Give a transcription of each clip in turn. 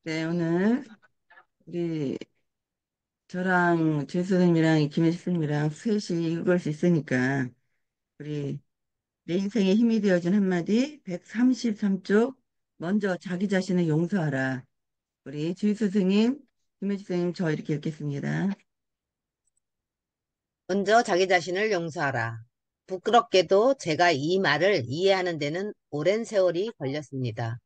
네, 오늘 우리 저랑 제 선생님이랑 김혜수 선생님이랑 셋이 읽을 수 있으니까 우리 내 인생에 힘이 되어준 한마디 133쪽 먼저 자기 자신을 용서하라. 우리 주희 선생님, 김혜수 선생님 저 이렇게 읽겠습니다. 먼저 자기 자신을 용서하라. 부끄럽게도 제가 이 말을 이해하는 데는 오랜 세월이 걸렸습니다.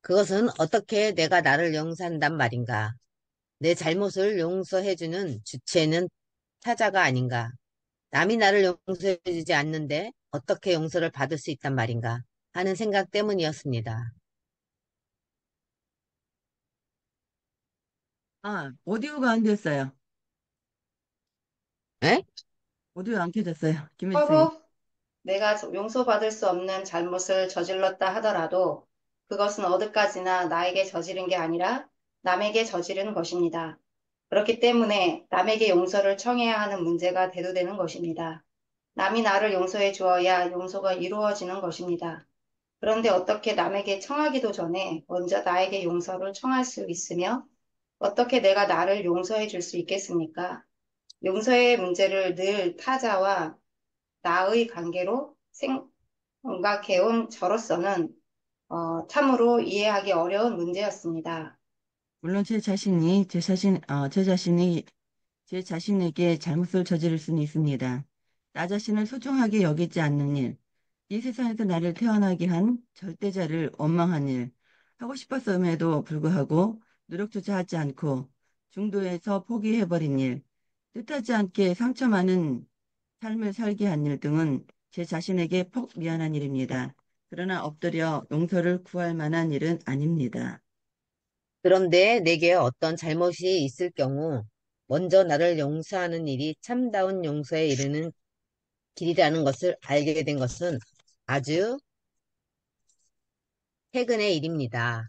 그것은 어떻게 내가 나를 용서한단 말인가? 내 잘못을 용서해주는 주체는 타자가 아닌가? 남이 나를 용서해주지 않는데 어떻게 용서를 받을 수 있단 말인가? 하는 생각 때문이었습니다. 아, 오디오가 안 됐어요. 에? 오디오 안 켜졌어요. 김혜수 선생님. 하고 내가 용서받을 수 없는 잘못을 저질렀다 하더라도 그것은 어디까지나 나에게 저지른 게 아니라 남에게 저지른 것입니다. 그렇기 때문에 남에게 용서를 청해야 하는 문제가 대두되는 것입니다. 남이 나를 용서해 주어야 용서가 이루어지는 것입니다. 그런데 어떻게 남에게 청하기도 전에 먼저 나에게 용서를 청할 수 있으며 어떻게 내가 나를 용서해 줄 수 있겠습니까? 용서의 문제를 늘 타자와 나의 관계로 생각해온 저로서는 참으로 이해하기 어려운 문제였습니다. 물론 제 자신에게 잘못을 저지를 수는 있습니다. 나 자신을 소중하게 여기지 않는 일, 이 세상에서 나를 태어나게 한 절대자를 원망한 일, 하고 싶었음에도 불구하고 노력조차 하지 않고 중도에서 포기해버린 일, 뜻하지 않게 상처 많은 삶을 살게 한 일 등은 제 자신에게 퍽 미안한 일입니다. 그러나 엎드려 용서를 구할 만한 일은 아닙니다. 그런데 내게 어떤 잘못이 있을 경우 먼저 나를 용서하는 일이 참다운 용서에 이르는 길이라는 것을 알게 된 것은 아주 최근의 일입니다.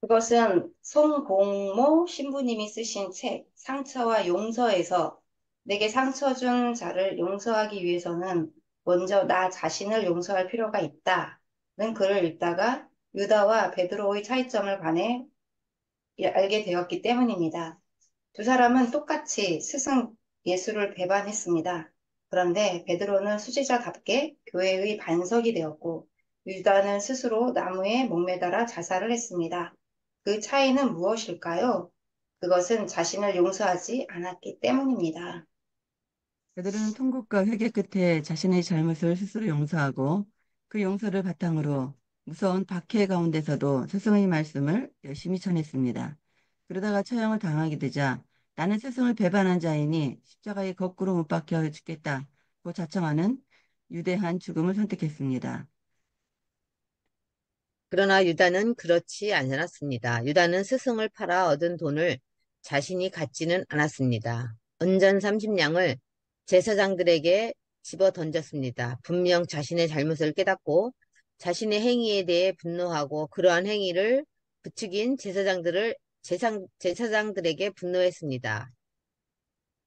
그것은 송공모 신부님이 쓰신 책 상처와 용서에서 내게 상처 준 자를 용서하기 위해서는 먼저 나 자신을 용서할 필요가 있다는 글을 읽다가 유다와 베드로의 차이점을 반해 알게 되었기 때문입니다. 두 사람은 똑같이 스승 예수를 배반했습니다. 그런데 베드로는 수지자답게 교회의 반석이 되었고 유다는 스스로 나무에 목매달아 자살을 했습니다. 그 차이는 무엇일까요? 그것은 자신을 용서하지 않았기 때문입니다. 그들은 통곡과 회개 끝에 자신의 잘못을 스스로 용서하고 그 용서를 바탕으로 무서운 박해 가운데서도 스승의 말씀을 열심히 전했습니다. 그러다가 처형을 당하게 되자 나는 스승을 배반한 자이니 십자가에 거꾸로 못 박혀 죽겠다고 자청하는 유대한 죽음을 선택했습니다. 그러나 유다는 그렇지 않았습니다. 유다는 스승을 팔아 얻은 돈을 자신이 갖지는 않았습니다. 은전 30냥을 제사장들에게 집어 던졌습니다. 분명 자신의 잘못을 깨닫고 자신의 행위에 대해 분노하고 그러한 행위를 부추긴 제사장들에게 분노했습니다.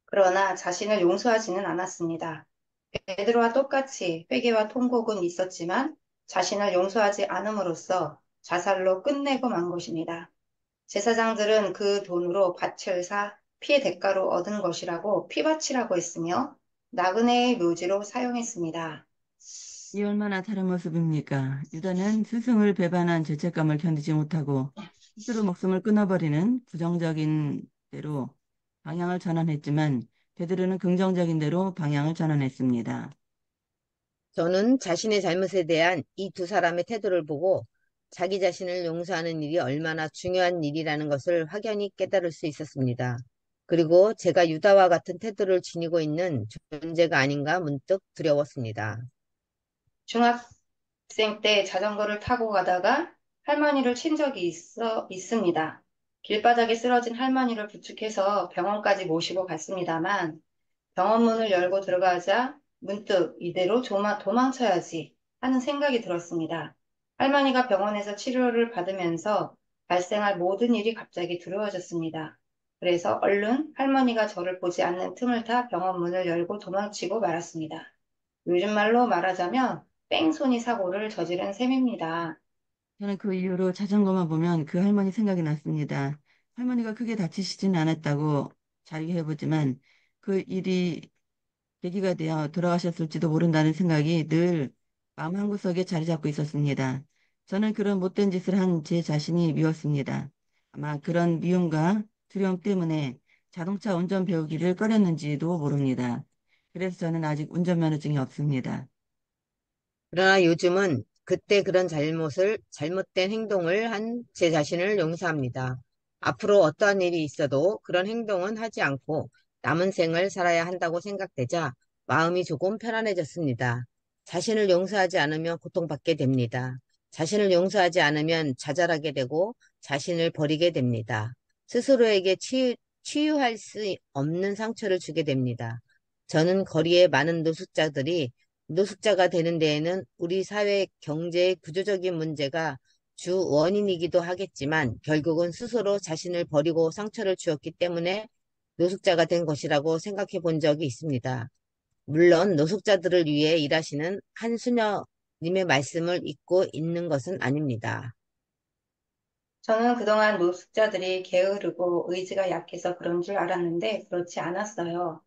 그러나 자신을 용서하지는 않았습니다. 베드로와 똑같이 회개와 통곡은 있었지만 자신을 용서하지 않음으로써 자살로 끝내고 만 것입니다. 제사장들은 그 돈으로 밭을 사 피의 대가로 얻은 것이라고 피바치라고 했으며 나그네의 묘지로 사용했습니다. 이 얼마나 다른 모습입니까? 유다는 스승을 배반한 죄책감을 견디지 못하고 스스로 목숨을 끊어버리는 부정적인 대로 방향을 전환했지만 베드로는 긍정적인 대로 방향을 전환했습니다. 저는 자신의 잘못에 대한 이 두 사람의 태도를 보고 자기 자신을 용서하는 일이 얼마나 중요한 일이라는 것을 확연히 깨달을 수 있었습니다. 그리고 제가 유다와 같은 태도를 지니고 있는 존재가 아닌가 문득 두려웠습니다. 중학생 때 자전거를 타고 가다가 할머니를 친 적이 있습니다. 길바닥에 쓰러진 할머니를 부축해서 병원까지 모시고 갔습니다만 병원 문을 열고 들어가자 문득 이대로 도망쳐야지 하는 생각이 들었습니다. 할머니가 병원에서 치료를 받으면서 발생할 모든 일이 갑자기 두려워졌습니다. 그래서 얼른 할머니가 저를 보지 않는 틈을 타 병원 문을 열고 도망치고 말았습니다. 요즘 말로 말하자면 뺑소니 사고를 저지른 셈입니다. 저는 그 이후로 자전거만 보면 그 할머니 생각이 났습니다. 할머니가 크게 다치시진 않았다고 자기해보지만 그 일이 계기가 되어 돌아가셨을지도 모른다는 생각이 늘 마음 한구석에 자리 잡고 있었습니다. 저는 그런 못된 짓을 한 제 자신이 미웠습니다. 아마 그런 미움과 두려움 때문에 자동차 운전 배우기를 꺼렸는지도 모릅니다. 그래서 저는 아직 운전면허증이 없습니다. 그러나 요즘은 그때 그런 잘못된 행동을 한 제 자신을 용서합니다. 앞으로 어떠한 일이 있어도 그런 행동은 하지 않고 남은 생을 살아야 한다고 생각되자 마음이 조금 편안해졌습니다. 자신을 용서하지 않으면 고통받게 됩니다. 자신을 용서하지 않으면 자잘하게 되고 자신을 버리게 됩니다. 스스로에게 치유할 수 없는 상처를 주게 됩니다. 저는 거리의 많은 노숙자가 되는 데에는 우리 사회 경제의 구조적인 문제가 주 원인이기도 하겠지만 결국은 스스로 자신을 버리고 상처를 주었기 때문에 노숙자가 된 것이라고 생각해 본 적이 있습니다. 물론 노숙자들을 위해 일하시는 한수녀님의 말씀을 잊고 있는 것은 아닙니다. 저는 그동안 노숙자들이 게으르고 의지가 약해서 그런 줄 알았는데 그렇지 않았어요.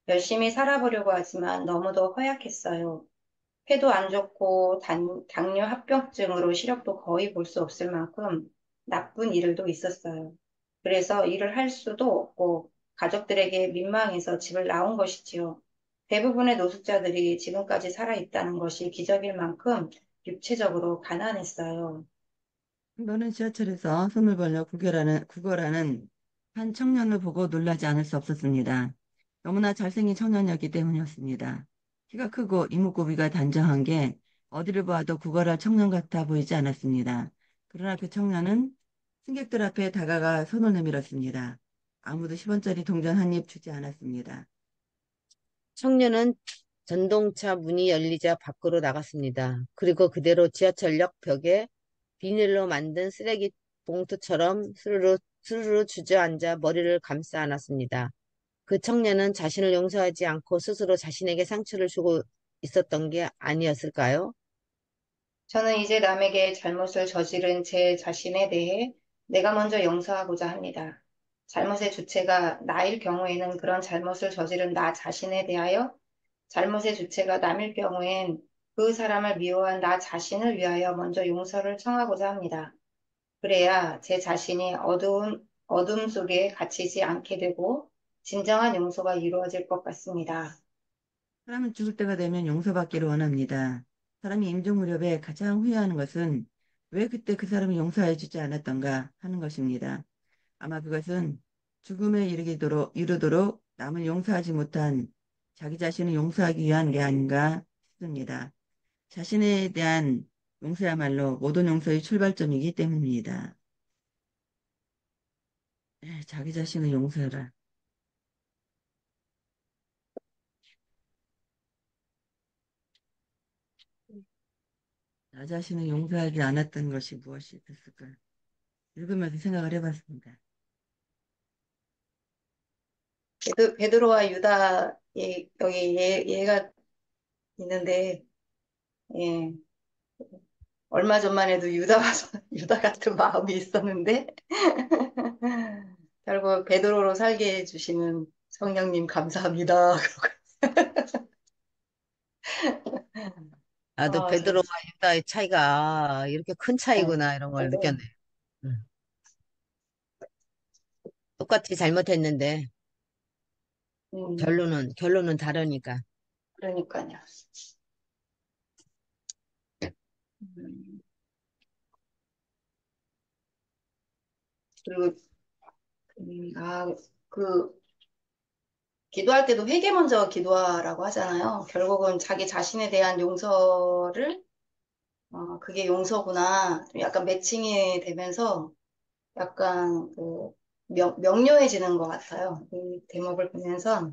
열심히 살아보려고 하지만 너무도 허약했어요. 폐도 안 좋고 당뇨 합병증으로 시력도 거의 볼 수 없을 만큼 나쁜 일들도 있었어요. 그래서 일을 할 수도 없고 가족들에게 민망해서 집을 나온 것이지요. 대부분의 노숙자들이 지금까지 살아있다는 것이 기적일 만큼 육체적으로 가난했어요. 너는 지하철에서 손을 벌려 구걸하는 한 청년을 보고 놀라지 않을 수 없었습니다. 너무나 잘생긴 청년이었기 때문이었습니다. 키가 크고 이목구비가 단정한 게 어디를 봐도 구걸할 청년 같아 보이지 않았습니다. 그러나 그 청년은 승객들 앞에 다가가 손을 내밀었습니다. 아무도 10원짜리 동전 한 입 주지 않았습니다. 청년은 전동차 문이 열리자 밖으로 나갔습니다. 그리고 그대로 지하철역 벽에 비닐로 만든 쓰레기 봉투처럼 스르르 주저앉아 머리를 감싸 안았습니다. 그 청년은 자신을 용서하지 않고 스스로 자신에게 상처를 주고 있었던 게 아니었을까요? 저는 이제 남에게 잘못을 저지른 제 자신에 대해 내가 먼저 용서하고자 합니다. 잘못의 주체가 나일 경우에는 그런 잘못을 저지른 나 자신에 대하여, 잘못의 주체가 남일 경우엔 그 사람을 미워한 나 자신을 위하여 먼저 용서를 청하고자 합니다. 그래야 제 자신이 어둠 속에 갇히지 않게 되고 진정한 용서가 이루어질 것 같습니다. 사람은 죽을 때가 되면 용서받기를 원합니다. 사람이 임종 무렵에 가장 후회하는 것은 왜 그때 그 사람을 용서해 주지 않았던가 하는 것입니다. 아마 그것은 죽음에 이르도록 남을 용서하지 못한 자기 자신을 용서하기 위한 게 아닌가 싶습니다. 자신에 대한 용서야말로 모든 용서의 출발점이기 때문입니다. 자기 자신을 용서해라. 나 자신을 용서하지 않았던 것이 무엇이 있었을까? 읽으면서 생각을 해봤습니다. 베드로와 유다, 여기 얘가 있는데, 예, 얼마 전만 해도 유다 같은 마음이 있었는데, 결국 베드로로 살게 해주시는 성령님 감사합니다. 나도 아, 베드로와 유다의 차이가 이렇게 큰 네. 차이구나 이런 걸 느꼈네. 응. 똑같이 잘못했는데 음, 결론은 다르니까. 그러니까요. 음, 그리고, 그, 기도할 때도 회개 먼저 기도하라고 하잖아요. 결국은 자기 자신에 대한 용서를, 그게 용서구나. 좀 약간 매칭이 되면서 약간 명료해지는 것 같아요. 이 대목을 보면서,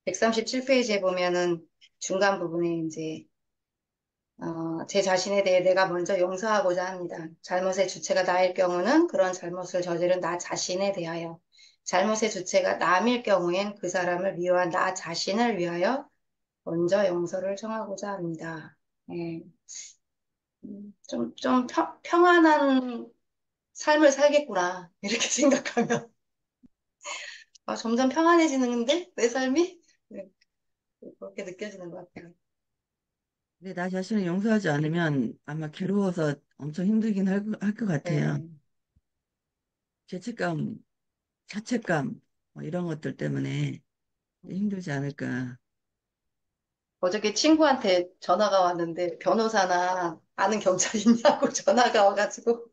137페이지에 보면은 중간 부분에 이제, 제 자신에 대해 내가 먼저 용서하고자 합니다. 잘못의 주체가 나일 경우는 그런 잘못을 저지른 나 자신에 대하여, 잘못의 주체가 남일 경우엔 그 사람을 미워한 나 자신을 위하여 먼저 용서를 청하고자 합니다. 예, 좀 평안한 삶을 살겠구나. 이렇게 생각하면. 아, 점점 평안해지는데? 내 삶이? 네, 그렇게 느껴지는 것 같아요. 근데 나 자신을 용서하지 않으면 아마 괴로워서 엄청 힘들긴 할 것 같아요. 네. 죄책감, 자책감, 뭐 이런 것들 때문에 힘들지 않을까. 어저께 친구한테 전화가 왔는데 변호사나 아는 경찰 있냐고 전화가 와가지고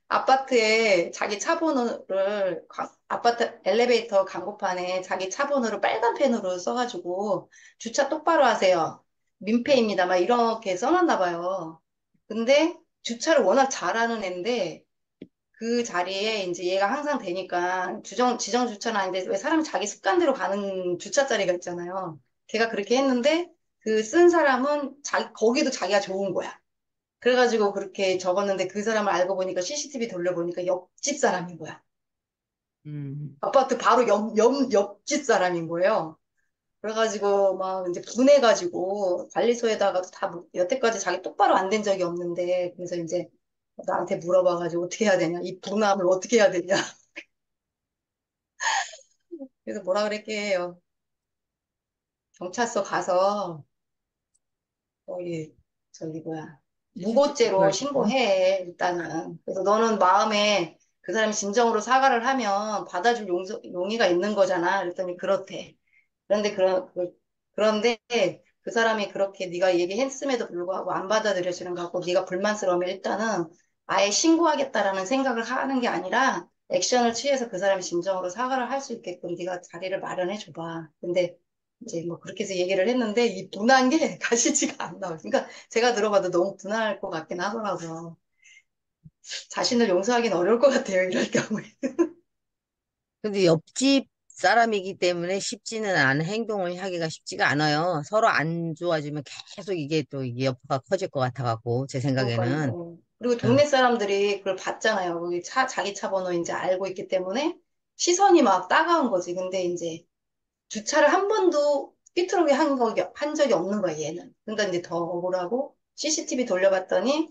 아파트에 자기 차 번호를 아파트 엘리베이터 광고판에 자기 차 번호를 빨간 펜으로 써가지고 주차 똑바로 하세요. 민폐입니다. 막 이렇게 써놨나 봐요. 근데 주차를 워낙 잘하는 애인데 그 자리에 이제 얘가 항상 되니까 지정 주차는 아닌데 왜 사람이 자기 습관대로 가는 주차 자리가 있잖아요. 걔가 그렇게 했는데 그 쓴 사람은 거기도 자기가 좋은 거야. 그래가지고 그렇게 적었는데 그 사람을 알고 보니까 CCTV 돌려보니까 옆집 사람인 거야. 음, 아파트 바로 옆집 사람인 거예요. 그래가지고 막 이제 분해가지고 관리소에다가도 다 여태까지 자기 똑바로 안 된 적이 없는데 그래서 이제 나한테 물어봐가지고 어떻게 해야 되냐 이 분함을 어떻게 해야 되냐 그래서 뭐라 그랬게요. 경찰서 가서 거기 저기 뭐야 CCTV 무고죄로 구할 거예요? 신고해 일단은. 그래서 너는 마음에 그 사람이 진정으로 사과를 하면 받아줄 용의가 있는 거잖아. 그랬더니 그렇대. 그런데 그런데 그 사람이 그렇게 네가 얘기했음에도 불구하고 안 받아들여지는 것 같고 네가 불만스러우면 일단은 아예 신고하겠다라는 생각을 하는 게 아니라 액션을 취해서 그 사람이 진정으로 사과를 할 수 있게끔 네가 자리를 마련해 줘봐. 근데 이제 뭐 그렇게 해서 얘기를 했는데 이 분한 게 가시지가 않나. 그러니까 제가 들어봐도 너무 분할 것 같긴 하더라고요. 자신을 용서하기는 어려울 것 같아요. 이럴 경우에. 근데 옆집 사람이기 때문에 쉽지는 않은 행동을 하기가 쉽지가 않아요. 서로 안 좋아지면 계속 이게 또 이게 여파가 커질 것 같아갖고, 제 생각에는. 그러니까요. 그리고 어. 동네 사람들이 그걸 봤잖아요. 거기 자기 차 번호 이제 알고 있기 때문에 시선이 막 따가운 거지. 근데 이제 주차를 한 번도 삐뚤게 한 적이 없는 거야, 얘는. 그러니까 이제 더 억울하고 CCTV 돌려봤더니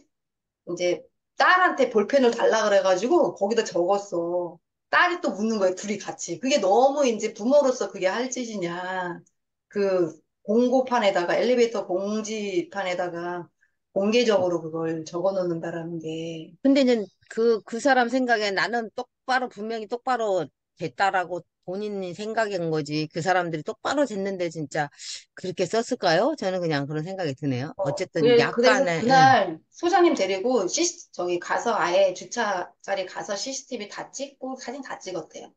이제 딸한테 볼펜을 달라 그래가지고 거기다 적었어. 딸이 또 묻는 거야, 둘이 같이. 그게 너무 이제 부모로서 그게 할 짓이냐. 그 공고판에다가 엘리베이터 공지판에다가 공개적으로 그걸 적어 놓는다라는 게. 근데 이제 그 사람 생각에 나는 똑바로, 분명히 똑바로 됐다라고 본인이 생각인 거지. 그 사람들이 똑바로 됐는데 진짜 그렇게 썼을까요? 저는 그냥 그런 생각이 드네요. 어쨌든 그래서 약간의, 예. 그날 소장님 데리고 저기 가서 아예 주차 자리 가서 CCTV 다 찍고 사진 다 찍었대요.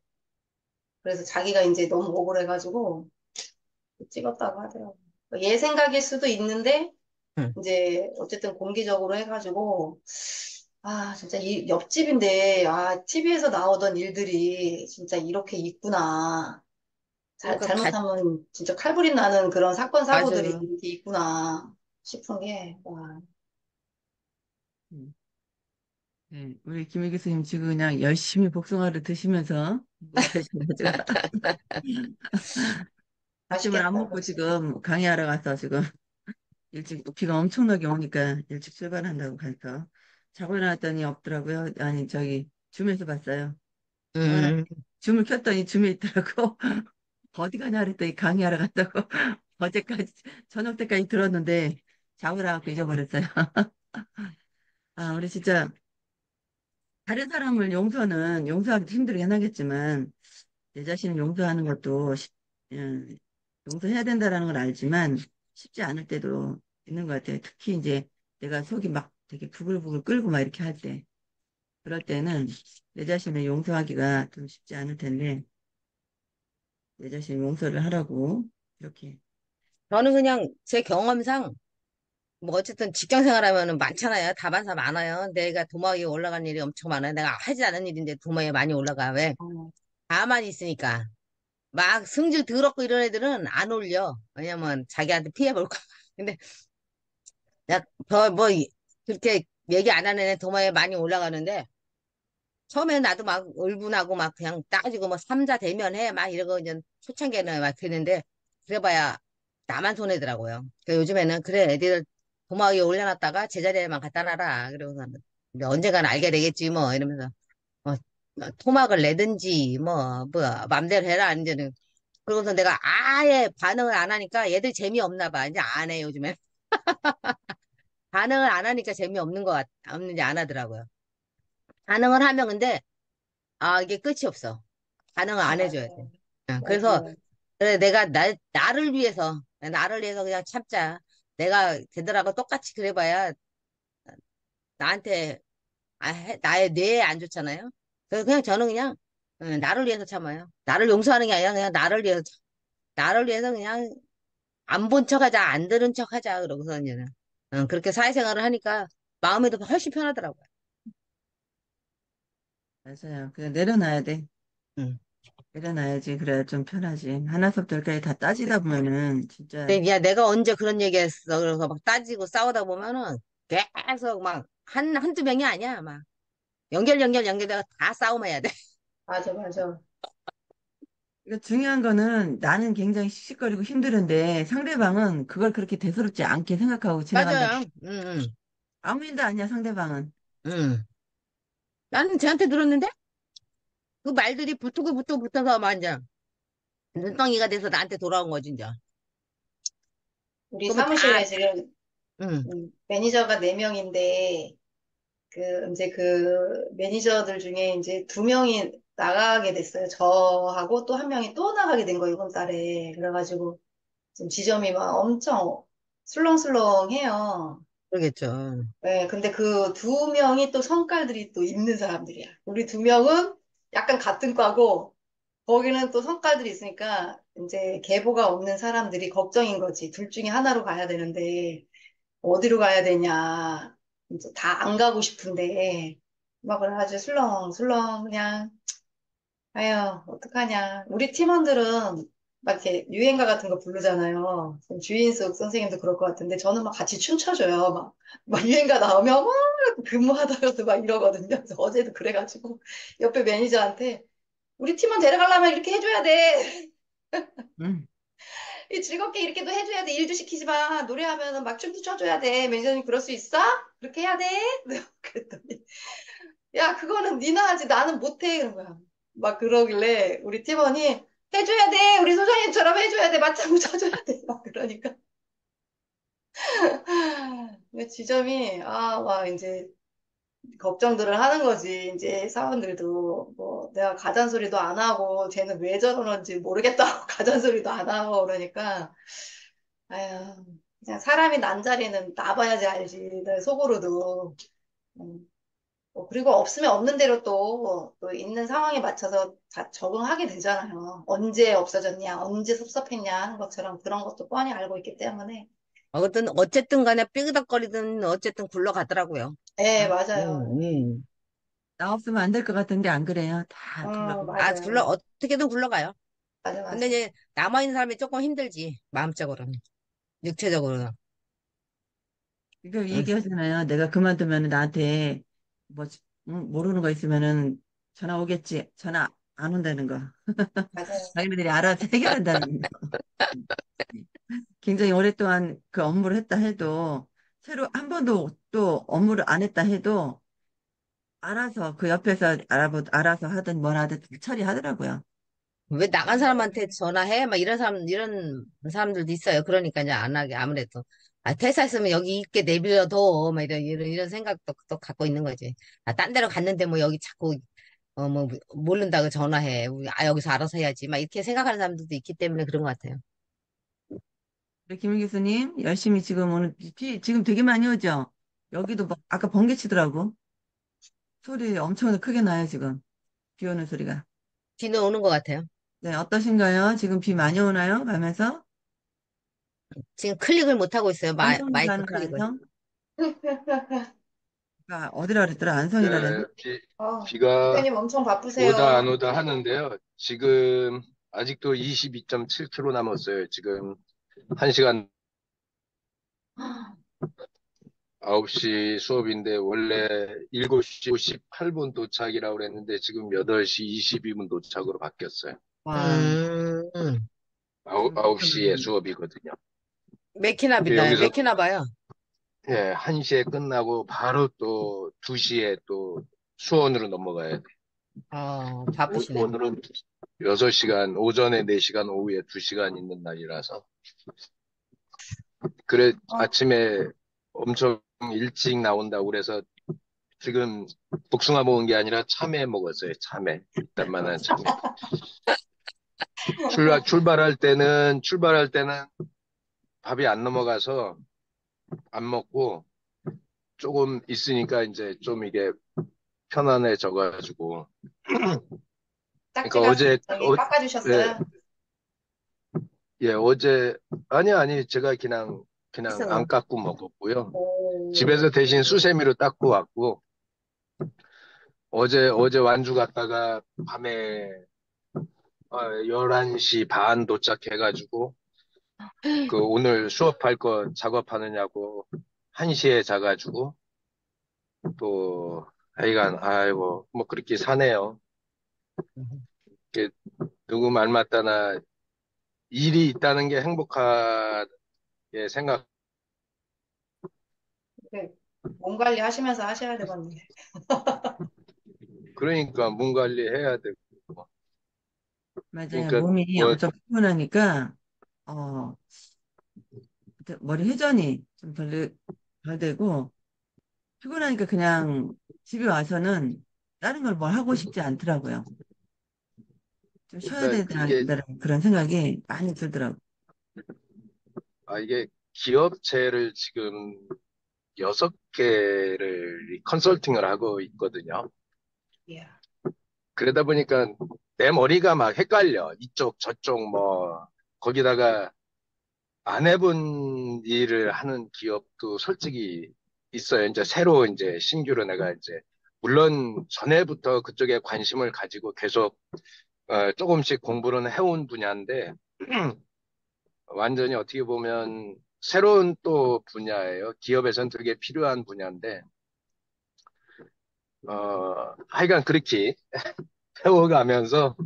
그래서 자기가 이제 너무 억울해가지고 찍었다고 하더라고요. 얘 생각일 수도 있는데 응. 이제 어쨌든 공개적으로 해가지고 아 진짜 이 옆집인데 아 TV에서 나오던 일들이 진짜 이렇게 있구나. 그러니까 잘못하면 진짜 칼부림 나는 그런 사건 사고들이 맞아요. 이렇게 있구나 싶은 게 와. 음. 네, 우리 김혜 교수님 지금 그냥 열심히 복숭아를 드시면서 계셔가지고 아침을 안 맛있겠다, 먹고 그치? 지금 강의하러 가서 지금 일찍 비가 엄청나게 오니까 일찍 출발한다고 가서 자고 일어났더니 없더라고요. 아니 저기 줌에서 봤어요. 자고 일어났 음, 줌을 켰더니 줌에 있더라고. 어디 가냐 그랬더니 강의하러 갔다고. 어제까지 저녁 때까지 들었는데 자고 일어나고 잊어버렸어요. 아 우리 진짜 다른 사람을 용서하기 힘들긴 하겠지만 내 자신을 용서하는 것도 용서해야 된다라는 걸 알지만 쉽지 않을 때도 있는 것 같아요. 특히 이제 내가 속이 막 되게 부글부글 끓고 막 이렇게 할 때, 그럴 때는 내 자신을 용서하기가 좀 쉽지 않을 텐데 내 자신 용서를 하라고 이렇게. 저는 그냥 제 경험상 뭐 어쨌든 직장 생활하면은 많잖아요. 다반사 많아요. 내가 도마 위에 올라간 일이 엄청 많아요. 내가 하지 않은 일인데 도마 위에 많이 올라가. 왜? 어, 가만히 있으니까. 막 성질 더럽고 이런 애들은 안 올려. 왜냐면 자기한테 피해 볼까. 근데 뭐 그렇게 얘기 안 하는 애 도마 위에 많이 올라가는데 처음에 나도 막 울분하고 막 그냥 따지고 뭐 삼자 대면해 막 이러고 이제 초창기에는 막 그랬는데 그래봐야 나만 손해더라고요. 요즘에는 그래 애들 도마 위에 올려놨다가 제자리에만 갖다 놔라. 그러고서 이제 언젠가는 알게 되겠지 뭐 이러면서 토막을 내든지 뭐 맘대로 해라 이제는. 그러고서 내가 아예 반응을 안 하니까 얘들 재미없나 봐. 이제 안 해 요즘에. 반응을 안 하니까 재미없는 거 없는지 안 하더라고요. 반응을 하면 근데 이게 끝이 없어. 반응을 아, 안 해줘야 돼. 맞아요. 응, 그래서 맞아요. 그래, 내가 나를 위해서 그냥 참자. 내가 걔들하고 똑같이 그래봐야 나한테, 나의 뇌에 안 좋잖아요. 그래서 그냥 저는 그냥, 나를 위해서 참아요. 나를 용서하는 게 아니라 그냥 나를 위해서 그냥 안 본 척 하자, 안 들은 척 하자. 그러고서 이제는, 그렇게 사회생활을 하니까 마음이 더 훨씬 편하더라고요. 맞아요. 그냥 내려놔야 돼. 응. 내려놔야지. 그래야 좀 편하지. 하나부터 열까지 다 따지다 보면은 진짜 근데 야, 내가 언제 그런 얘기 했어. 그래서 막 따지고 싸우다 보면은 계속 막 한두 명이 아니야. 막 연결되가 다 싸움해야 돼. 맞아, 맞아. 그러니까 중요한 거는 나는 굉장히 씩씩거리고 힘들은데 상대방은 그걸 그렇게 대수롭지 않게 생각하고 지나간다. 맞아요. 응, 응, 아무 일도 아니야, 상대방은. 응. 나는 쟤한테 들었는데 그 말들이 붙어서 막 이제 눈덩이가 돼서 나한테 돌아온 거지, 이제. 우리 그러면 사무실에 지금 응, 매니저가 4명인데 이제 그 매니저들 중에 이제 2명이 나가게 됐어요. 저하고 또 한 명이 또 나가게 된 거예요, 이번 달에. 그래가지고 지금 지점이 막 엄청 술렁술렁해요. 그러겠죠. 네, 근데 그 2명이 또 성깔들이 또 있는 사람들이야. 우리 2명은 약간 같은 과고, 거기는 또 성깔들이 있으니까, 이제 계보가 없는 사람들이 걱정인 거지. 둘 중에 하나로 가야 되는데, 어디로 가야 되냐. 이제 다 안 가고 싶은데, 막 그래가지고 술렁술렁 그냥, 아유, 어떡하냐. 우리 팀원들은 막 이렇게 유행가 같은 거 부르잖아요. 주인숙 선생님도 그럴 것 같은데, 저는 막 같이 춤춰줘요. 막 유행가 나오면 막 근무하다가도 막 이러거든요. 그래서 어제도 그래가지고, 옆에 매니저한테, 우리 팀원 데려가려면 이렇게 해줘야 돼. 응. 이 즐겁게 이렇게도 해줘야 돼. 일도 시키지 마. 노래하면은 막 춤도 춰줘야 돼. 매니저님 그럴 수 있어? 그렇게 해야 돼? 그랬더니 야 그거는 니나 하지 나는 못해. 그런 거야. 막 그러길래 우리 팀원이 해줘야 돼. 우리 소장님처럼 해줘야 돼. 맞장구 쳐줘야 돼. 막 그러니까 근데 지점이 막 이제 걱정들을 하는 거지. 이제 사원들도 뭐 내가 가잔소리도 안 하고 쟤는 왜 저러는지 모르겠다고 가잔소리도 안 하고 그러니까 아휴, 그냥 사람이 난 자리는 나봐야지 알지. 내 속으로도. 음, 그리고 없으면 없는 대로 또 있는 상황에 맞춰서 다 적응하게 되잖아요. 언제 없어졌냐, 언제 섭섭했냐 하는 것처럼 그런 것도 뻔히 알고 있기 때문에. 어쨌든 간에 삐그덕거리든 어쨌든 굴러가더라고요. 예, 아, 맞아요. 나 없으면 안 될 것 같은데 안 그래요. 다 굴러가. 맞아요. 어떻게든 굴러가요. 맞아, 근데 맞아. 이제 남아있는 사람이 조금 힘들지. 마음적으로는. 육체적으로는. 이거 응. 얘기하잖아요. 내가 그만두면 나한테 뭐 모르는 거 있으면은 전화 오겠지. 전화 안 온다는 거. 맞아요. 자기네들이 알아서 해결한다는 거. 굉장히 오랫동안 그 업무를 했다 해도 새로 한 번도 또 업무를 안 했다 해도 알아서 그 옆에서 알아서 하든 뭘 하든 처리하더라고요. 왜 나간 사람한테 전화해? 막 이런 사람들도 있어요. 그러니까 이제 안 하게, 아무래도. 퇴사했으면 여기 있게 내버려둬. 막 이런 생각도 또 갖고 있는 거지. 딴 데로 갔는데 뭐 여기 자꾸, 뭐, 모른다고 전화해. 여기서 알아서 해야지. 막 이렇게 생각하는 사람들도 있기 때문에 그런 것 같아요. 우리 김일 교수님 열심히 지금 오늘 비 지금 되게 많이 오죠? 여기도 막 아까 번개 치더라고. 소리 엄청 크게 나요, 지금. 비 오는 소리가. 비는 오는 것 같아요. 네, 어떠신가요? 지금 비 많이 오나요? 가면서? 지금 클릭을 못 하고 있어요. 안성으로 마이크 가는 거, 클릭을. 안성? 아, 어디라 그랬더라? 안성이라 그랬나? 네, 비가 대표님 엄청 오다 안 바쁘세요. 오다 하는데요. 지금 아직도 22.7km 남았어요. 지금 1시간 9시 수업인데 원래 7시 58분 도착이라고 그랬는데 지금 8시 22분 도착으로 바뀌었어요. 와, 음, 아홉 시에 수업이거든요. 여기서, 맥히나 봐요. 예, 1시에 끝나고 바로 또 2시에 또 수원으로 넘어가야 돼. 바쁘시네. 오늘은 6시간, 오전에 4시간, 오후에 2시간 있는 날이라서. 그래, 어, 아침에 엄청 일찍 나온다고 그래서 지금 복숭아 먹은 게 아니라 참외 먹었어요. 참외. 이딴만한 참외. 출발할 때는 밥이 안 넘어가서 안 먹고 조금 있으니까 이제 좀 이게 편안해져가지고. 그러니까 딱지가 저기 깎아주셨어요? 예, 아니, 제가 그냥 안 씻어놓은. 깎고 먹었고요. 오, 집에서 대신 수세미로 닦고 왔고, 어제 완주 갔다가 밤에 11시 반 도착해가지고, 그 오늘 수업할 거 작업하느냐고 1시에 자가지고, 또, 하여간, 아이고, 뭐 그렇게 사네요. 이게 누구 말 맞다나 일이 있다는 게 행복하게 생각, 네. 몸 관리 하시면서 하셔야 되겠네. 그러니까 몸 관리해야 되고, 맞아요. 그러니까 몸이 뭐, 엄청 피곤하니까, 어, 머리 회전이 좀 덜 되고, 피곤하니까 그냥 집에 와서는 다른 걸 뭘 하고 싶지 않더라고요. 좀 쉬어야 그러니까 이게, 된다는 그런 생각이 많이 들더라고요. 이게 기업체를 지금 6개를 컨설팅을 하고 있거든요. 이야. 그러다 보니까 내 머리가 막 헷갈려. 이쪽, 저쪽, 뭐, 거기다가 안 해본 일을 하는 기업도 솔직히 있어요. 이제 새로 이제 신규로 내가 이제, 물론 전에부터 그쪽에 관심을 가지고 계속 조금씩 공부는 해온 분야인데, 완전히 어떻게 보면 새로운 또 분야예요. 기업에선 되게 필요한 분야인데, 하여간 그렇게 배워가면서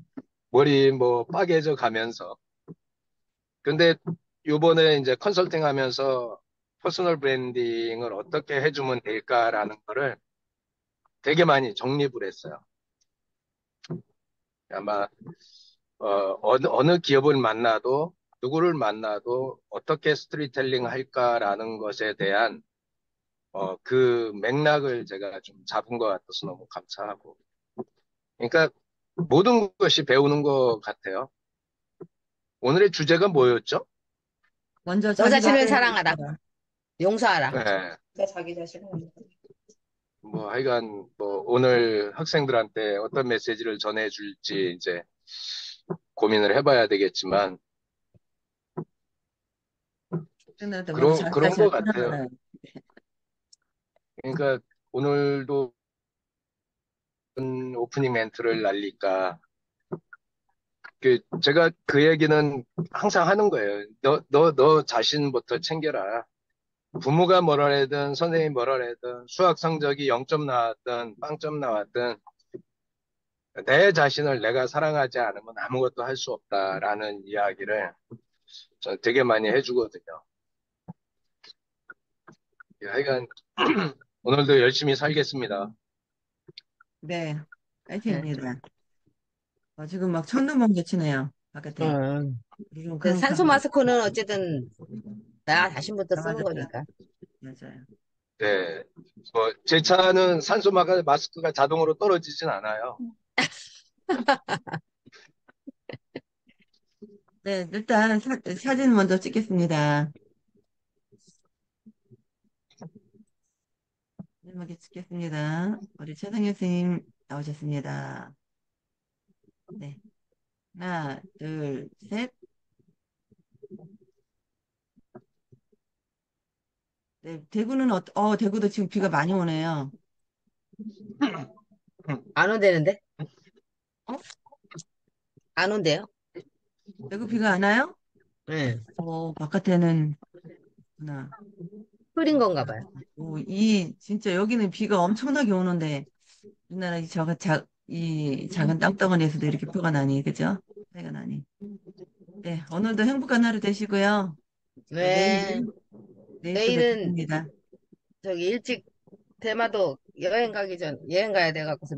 머리 뭐 빠개져 가면서. 근데 요번에 이제 컨설팅 하면서 퍼스널 브랜딩을 어떻게 해주면 될까라는 거를 되게 많이 정립을 했어요. 아마, 어느 기업을 만나도, 누구를 만나도 어떻게 스토리텔링 할까라는 것에 대한 그 맥락을 제가 좀 잡은 것 같아서 너무 감사하고. 그러니까 모든 것이 배우는 것 같아요. 오늘의 주제가 뭐였죠? 먼저 너 자기 자신을 전에 사랑하라. 용서하라. 네, 진짜 자기 자신을 뭐 하여간 뭐 오늘 학생들한테 어떤 메시지를 전해줄지 이제 고민을 해봐야 되겠지만 끝날 먼저 그런 자기 그런 것 자신을 같아요. 사랑하라. 그러니까 오늘도 오프닝 멘트를 날리까 제가 그 얘기는 항상 하는 거예요. 너 자신부터 챙겨라. 부모가 뭐라 해든 선생님이 뭐라 해든 수학 성적이 0점 나왔든 빵점 나왔든 내 자신을 내가 사랑하지 않으면 아무것도 할 수 없다라는 이야기를 저 되게 많이 해주거든요. 하여간 오늘도 열심히 살겠습니다. 네, 네. 파이팅입니다. 지금 막 천둥번개 치네요. 바깥에. 음. 요즘 그 산소 캄캄하고. 마스크는 어쨌든 나 자신부터 쓰는 맞아요. 거니까. 맞아요. 네. 제 차는 산소 마스크가 자동으로 떨어지진 않아요. 네, 일단 사진 먼저 찍겠습니다. 마지막에 찍겠습니다. 우리 최상현 선생님 나오셨습니다. 네. 하나, 둘, 셋. 네, 대구는 대구도 지금 비가 많이 오네요. 안 온대는데? 어? 안 온대요? 대구 비가 안 와요? 응. 바깥에는, 구나. 흐린 건가 봐요. 진짜 여기는 비가 엄청나게 오는데, 우리나라 이 작은 땅덩어리에서도 이렇게 표가 나니, 그죠? 차이가 나니. 네, 오늘도 행복한 하루 되시고요. 네. 내일 또 내일은 뵙겠습니다. 저기 일찍 대마도 여행 가야 돼갖고서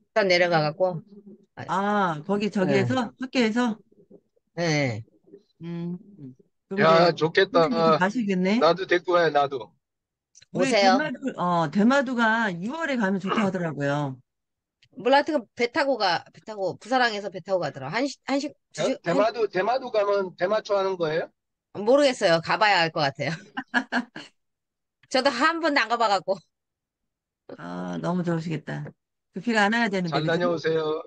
일단 내려가갖고. 아, 아, 거기 네. 저기에서 학교에서 네. 음, 그럼 이제 야, 선생님부터 좋겠다. 가시겠네? 나도 데리고 가, 나도. 우리 오세요. 대마도가 6월에 가면 좋다 하더라고요. 몰라트가 배 타고, 부사랑에서 배 타고 가더라. 대마도 가면 대마초 하는 거예요? 모르겠어요. 가봐야 알 것 같아요. 저도 한 번도 안 가봐갖고. 아, 너무 좋으시겠다. 그 비가 안 와야 되는데, 잘 그죠? 다녀오세요.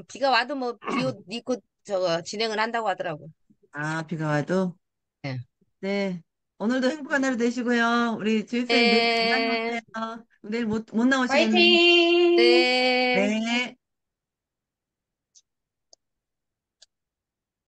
비가 와도 뭐, 비옷 입고 저거 진행을 한다고 하더라고. 아, 비가 와도. 네. 네. 오늘도 행복한 하루 되시고요. 우리 주일사님 내일 안 네. 나오세요. 내일 못 나오시겠네. 화이팅! 네. 네.